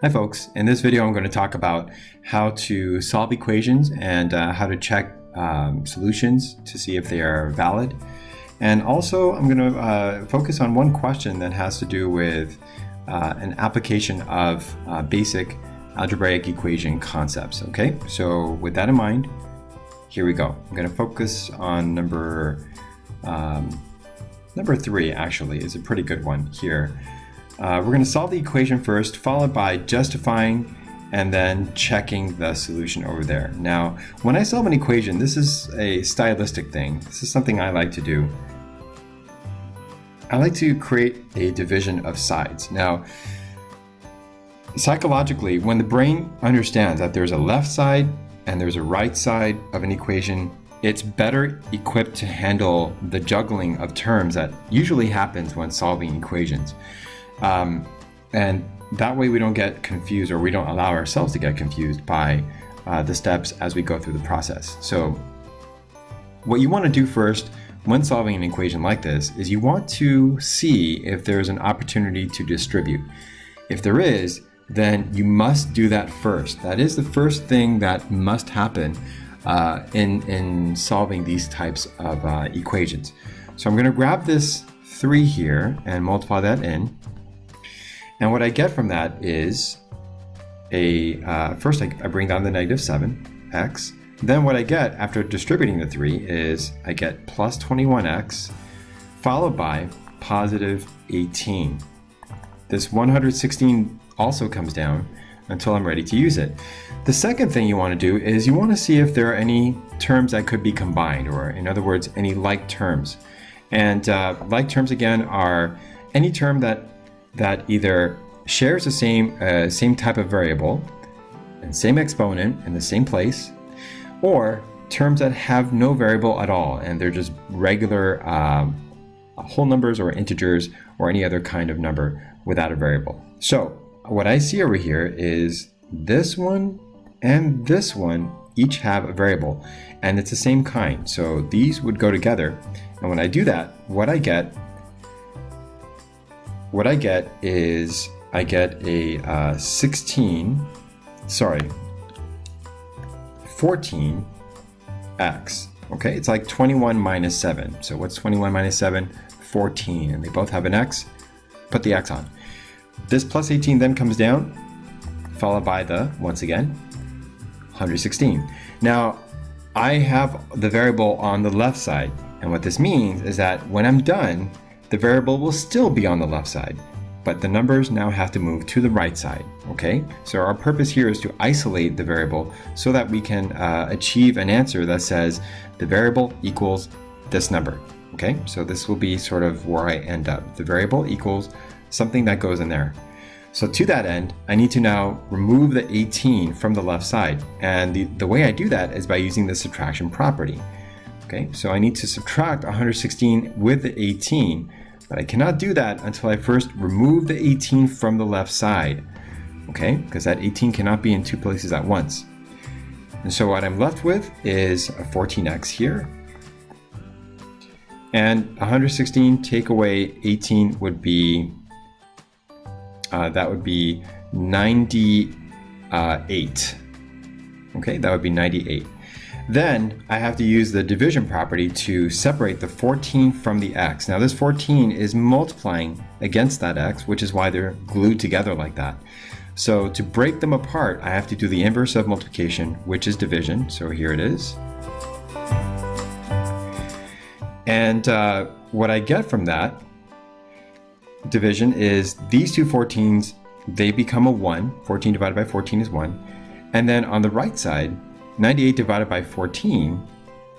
Hi folks, in this video I'm going to talk about how to solve equations and how to check solutions to see if they are valid. And also I'm going to focus on one question that has to do with an application of basic algebraic equation concepts. Okay, so with that in mind, here we go. I'm going to focus on number 3 actually is a pretty good one here. We're going to solve the equation first, followed by justifying and then checking the solution over there. Now, when I solve an equation, this is a stylistic thing. This is something I like to do. I like to create a division of sides. Now, psychologically, when the brain understands that there's a left side and there's a right side of an equation, it's better equipped to handle the juggling of terms that usually happens when solving equations. And that way we don't get confused, or we don't allow ourselves to get confused by the steps as we go through the process. So what you want to do first when solving an equation like this is you want to see if there's an opportunity to distribute. If there is, then you must do that first. That is the first thing that must happen in solving these types of equations. So I'm going to grab this 3 here and multiply that in. And what I get from that is first I bring down the negative 7x. Then what I get after distributing the 3 is I get plus 21x followed by positive 18. This 116 also comes down until I'm ready to use it. The second thing you want to do is you want to see if there are any terms that could be combined, or in other words, any like terms. And like terms again are any term that either shares the same type of variable and same exponent in the same place, or terms that have no variable at all and they're just regular whole numbers or integers or any other kind of number without a variable. So what I see over here is this one and this one each have a variable and it's the same kind. So these would go together, and when I do that, what I get is I get a 14x. Okay, it's like 21 minus 7. So what's 21 minus 7? 14, and they both have an x. Put the x on. This plus 18 then comes down, followed by the, once again, 116. Now, I have the variable on the left side, and what this means is that when I'm done, the variable will still be on the left side, but the numbers now have to move to the right side, okay? So our purpose here is to isolate the variable so that we can achieve an answer that says the variable equals this number, okay? So this will be sort of where I end up. The variable equals something that goes in there. So to that end, I need to now remove the 18 from the left side, and the way I do that is by using the subtraction property. Okay, so I need to subtract 116 with the 18, but I cannot do that until I first remove the 18 from the left side, okay, because that 18 cannot be in two places at once. And so what I'm left with is a 14x here, and 116 take away 18 would be, that would be 98, okay, that would be 98. Then I have to use the division property to separate the 14 from the x. Now this 14 is multiplying against that x, which is why they're glued together like that. So to break them apart, I have to do the inverse of multiplication, which is division. So here it is. And what I get from that division is these two 14s, they become a 1. 14 divided by 14 is 1. And then on the right side, 98 divided by 14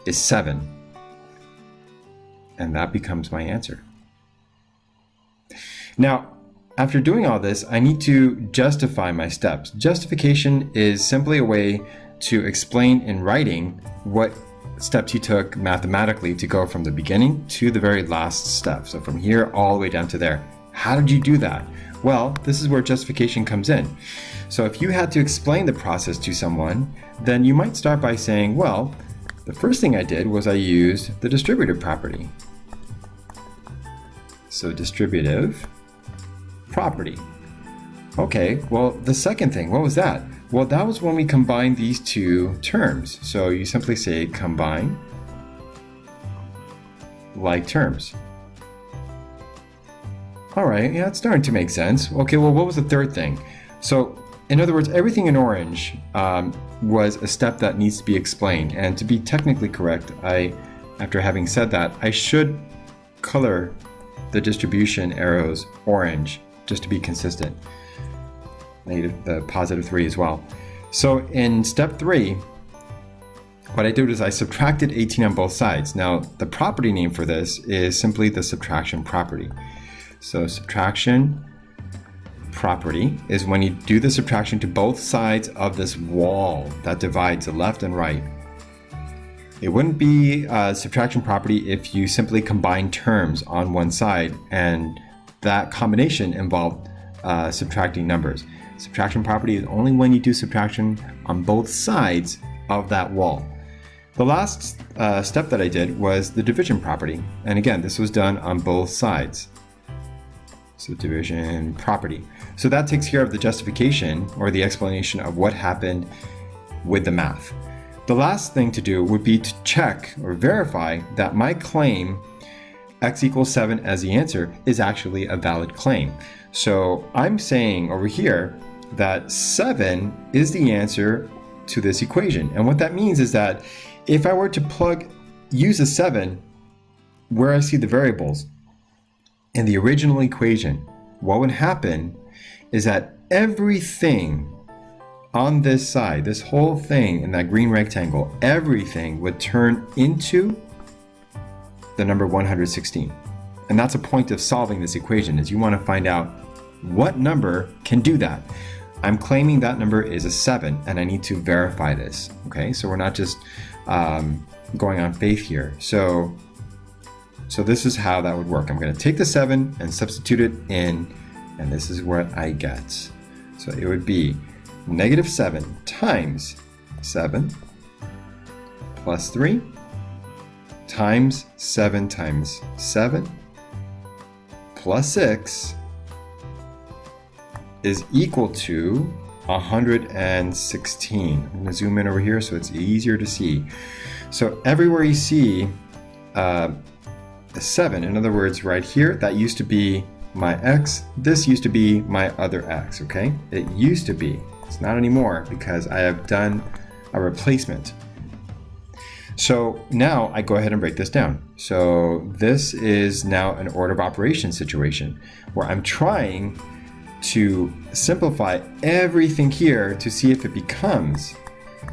is 7. And that becomes my answer. Now, after doing all this, I need to justify my steps. Justification is simply a way to explain in writing what steps you took mathematically to go from the beginning to the very last step. So from here all the way down to there. How did you do that? Well, this is where justification comes in. So if you had to explain the process to someone, then you might start by saying, well, the first thing I did was I used the distributive property. So distributive property. Okay, well, the second thing, what was that? Well, that was when we combined these two terms. So you simply say combine like terms. All right, yeah, it's starting to make sense. Okay, well, what was the third thing? So, in other words, everything in orange was a step that needs to be explained. And to be technically correct, after having said that, I should color the distribution arrows orange just to be consistent. The positive 3 as well. So in step 3, what I did is I subtracted 18 on both sides. Now, the property name for this is simply the subtraction property. So subtraction property is when you do the subtraction to both sides of this wall that divides the left and right. It wouldn't be a subtraction property if you simply combine terms on one side and that combination involved subtracting numbers. Subtraction property is only when you do subtraction on both sides of that wall. The last step that I did was the division property. And again, this was done on both sides. So division property. So that takes care of the justification or the explanation of what happened with the math. The last thing to do would be to check or verify that my claim x equals 7 as the answer is actually a valid claim. So I'm saying over here that 7 is the answer to this equation. And what that means is that if I were to use a 7 where I see the variables in the original equation, what would happen is that everything on this side, this whole thing in that green rectangle, everything would turn into the number 116. And that's a point of solving this equation, is you want to find out what number can do that. I'm claiming that number is a 7, and I need to verify this. Okay, so we're not just going on faith here. So this is how that would work. I'm going to take the 7 and substitute it in, and this is what I get. So it would be negative 7 times 7 plus 3 times 7 times 7 plus 6 is equal to 116. I'm going to zoom in over here so it's easier to see. So everywhere you see a 7, in other words, right here, that used to be my x. This used to be my other x, okay? It used to be. It's not anymore because I have done a replacement. So now I go ahead and break this down. So this is now an order of operations situation where I'm trying to simplify everything here to see if it becomes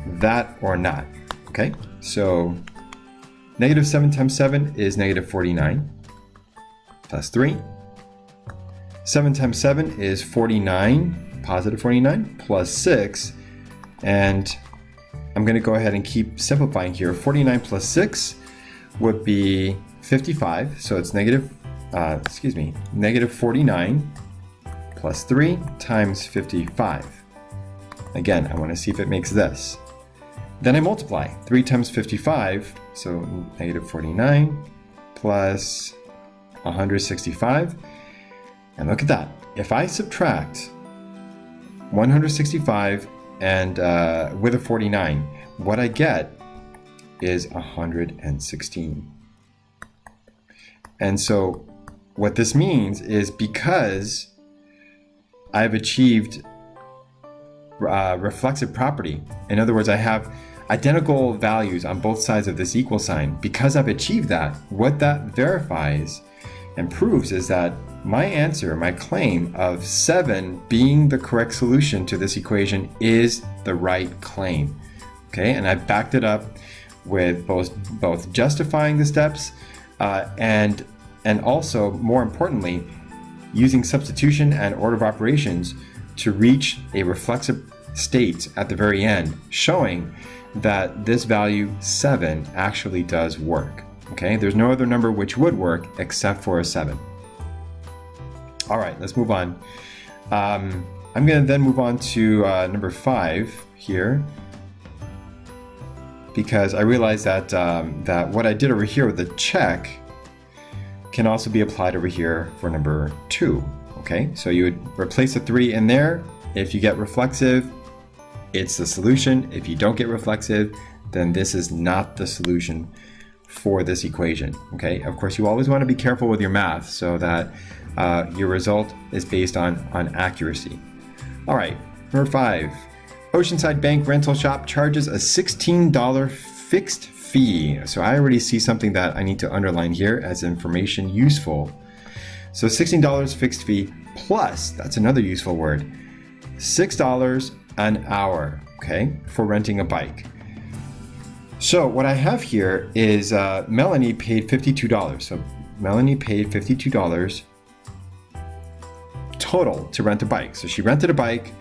that or not. Okay, so negative 7 times 7 is negative 49 plus 3. 7 times 7 is 49, positive 49, plus 6. And I'm going to go ahead and keep simplifying here. 49 plus 6 would be 55. So it's negative 49 plus 3 times 55. Again, I want to see if it makes this. Then I multiply. 3 times 55, so negative 49 plus 165. And look at that. If I subtract 165 and with a 49, what I get is 116. And so what this means is because I've achieved reflexive property, in other words, I have identical values on both sides of this equal sign. Because I've achieved that, what that verifies and proves is that my answer, my claim of 7 being the correct solution to this equation is the right claim. Okay, and I've backed it up with both justifying the steps and also, more importantly, using substitution and order of operations to reach a reflexive state at the very end, showing that this value 7 actually does work. Okay, there's no other number which would work except for a 7. All right, let's move on. I'm going to then move on to number 5 here, because I realized that that what I did over here with the check can also be applied over here for number 2 Okay, so you would replace a 3 in there. If you get reflexive, it's the solution. If you don't get reflexive, then this is not the solution for this equation. Okay, of course, you always want to be careful with your math so that your result is based on accuracy. All right, number 5. Oceanside Bank Rental Shop charges a $16 fixed fee. So I already see something that I need to underline here as information useful. So $16 fixed fee plus, that's another useful word, $6 an hour, okay, for renting a bike. So what I have here is Melanie paid $52. So Melanie paid $52 total to rent a bike. So she rented a bike,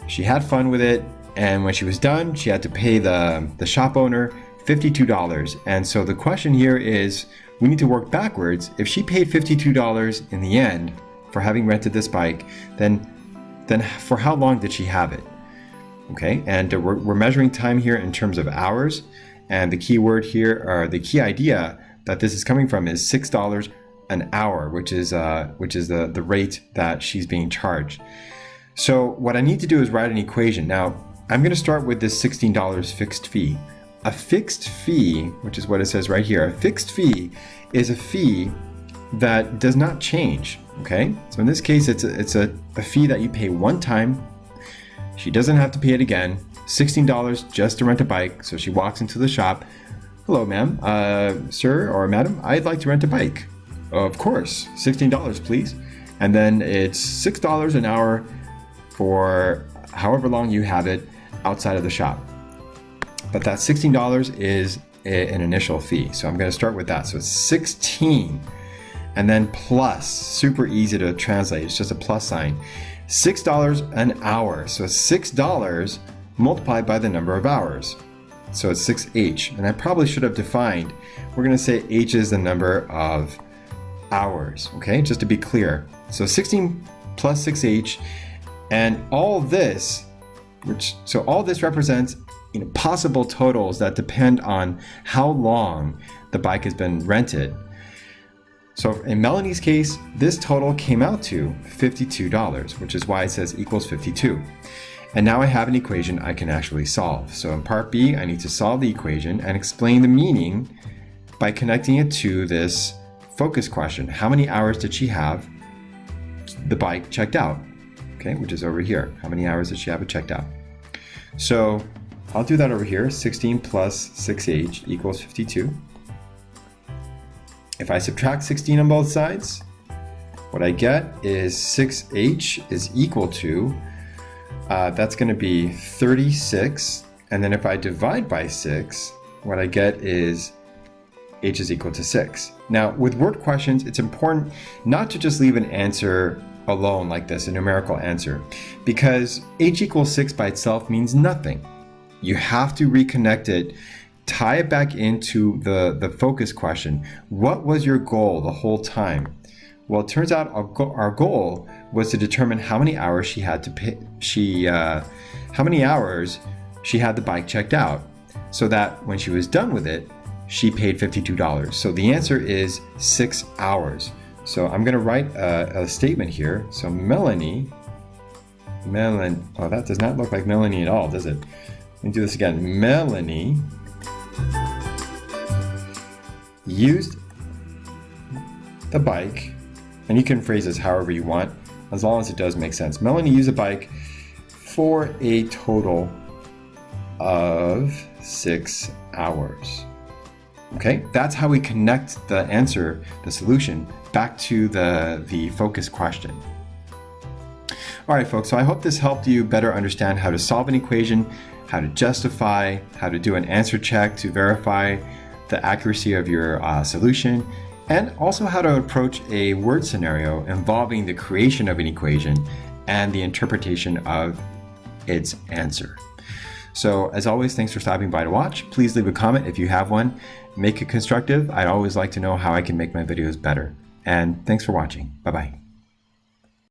she had fun with it, and when she was done, she had to pay the shop owner $52. And so the question here is, we need to work backwards. If she paid $52 in the end for having rented this bike, then for how long did she have it? Okay, and we're measuring time here in terms of hours. And the key word here, or the key idea that this is coming from, is $6 an hour, which is the rate that she's being charged. So what I need to do is write an equation. Now, I'm going to start with this $16 fixed fee. A fixed fee, which is what it says right here, a fixed fee is a fee that does not change. Okay, so in this case, it's a fee that you pay one time. She doesn't have to pay it again. $16 just to rent a bike. So she walks into the shop. Hello, ma'am, sir or madam, I'd like to rent a bike. Of course, $16, please. And then it's $6 an hour for however long you have it outside of the shop. But that $16 is an initial fee. So I'm going to start with that. So it's 16 and then plus, super easy to translate. It's just a plus sign. $6 an hour. So it's $6 multiplied by the number of hours. So it's 6h. And I probably should have defined, we're going to say h is the number of hours. Okay, just to be clear. So 16 plus 6h, and all this, all this represents possible totals that depend on how long the bike has been rented. So in Melanie's case, this total came out to $52, which is why it says equals 52. And now I have an equation I can actually solve. So in part B, I need to solve the equation and explain the meaning by connecting it to this focus question. How many hours did she have the bike checked out? Okay, which is over here. How many hours did she have it checked out? So I'll do that over here. 16 plus 6h equals 52. If I subtract 16 on both sides, what I get is 6h is equal to, that's going to be 36. And then if I divide by 6, what I get is h is equal to 6. Now, with word questions, it's important not to just leave an answer alone like this, a numerical answer, because h equals 6 by itself means nothing. You have to reconnect it, tie it back into the focus question. What was your goal the whole time? Well, it turns out our goal was to determine how many hours she had to pay, how many hours she had the bike checked out, so that when she was done with it, she paid $52. So the answer is 6 hours. So I'm going to write a statement here. So Melanie, oh, that does not look like Melanie at all, does it? Let me do this again. Melanie used the bike, and you can phrase this however you want, as long as it does make sense. Melanie used a bike for a total of 6 hours. Okay, that's how we connect the answer, the solution, back to the focus question. All right, folks, so I hope this helped you better understand how to solve an equation, how to justify, how to do an answer check to verify the accuracy of your solution, and also how to approach a word scenario involving the creation of an equation and the interpretation of its answer. So as always, thanks for stopping by to watch. Please leave a comment if you have one. Make it constructive. I'd always like to know how I can make my videos better. And thanks for watching. Bye-bye.